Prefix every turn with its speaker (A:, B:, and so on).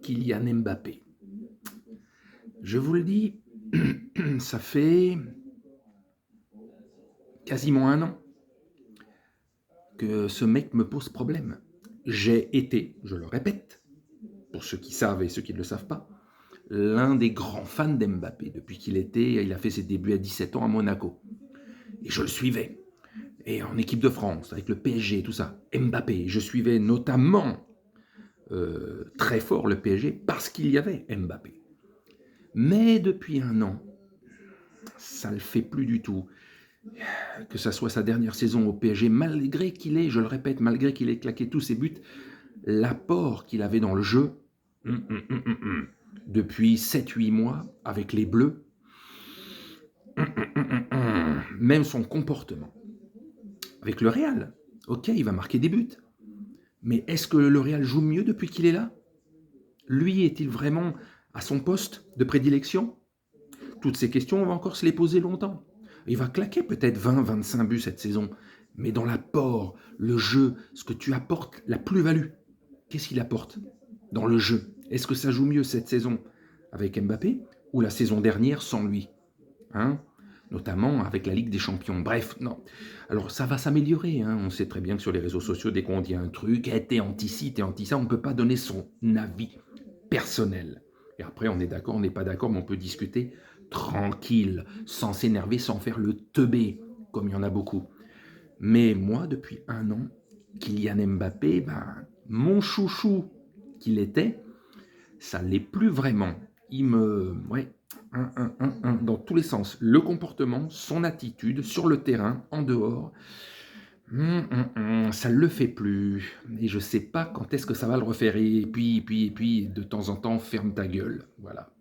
A: Kylian Mbappé. Je vous le dis, ça fait quasiment un an que ce mec me pose problème. J'ai été, je le répète, pour ceux qui savent et ceux qui ne le savent pas, l'un des grands fans d'Mbappé depuis il a fait ses débuts à 17 ans à Monaco. Et je le suivais. Et en équipe de France, avec le PSG, tout ça. Mbappé, je suivais notamment très fort le PSG parce qu'il y avait Mbappé. Mais depuis un an, ça ne le fait plus du tout. Que ça soit sa dernière saison au PSG, malgré qu'il ait, je le répète, malgré qu'il ait claqué tous ses buts, l'apport qu'il avait dans le jeu, depuis 7-8 mois, avec les Bleus, même son comportement, avec le Real, ok, il va marquer des buts, mais est-ce que le Real joue mieux depuis qu'il est là? Lui, est-il vraiment à son poste de prédilection? Toutes ces questions, on va encore se les poser longtemps. Il va claquer peut-être 20-25 buts cette saison, mais dans l'apport, le jeu, ce que tu apportes, la plus-value, qu'est-ce qu'il apporte dans le jeu? Est-ce que ça joue mieux cette saison avec Mbappé ou la saison dernière sans lui, hein? Notamment avec la Ligue des Champions. Bref, non. Alors, ça va s'améliorer. Hein. On sait très bien que sur les réseaux sociaux, dès qu'on dit un truc, t'es anti-ci, t'es anti-ça, on ne peut pas donner son avis personnel. Et après, on est d'accord, on n'est pas d'accord, mais on peut discuter tranquille, sans s'énerver, sans faire le teubé, comme il y en a beaucoup. Mais moi, depuis un an, Kylian Mbappé, mon chouchou qu'il était, ça ne l'est plus vraiment. Il me... Ouais, dans tous les sens. Le comportement, son attitude, sur le terrain, en dehors, ça ne le fait plus. Et je ne sais pas quand est-ce que ça va le refaire. Et puis, de temps en temps, ferme ta gueule. Voilà.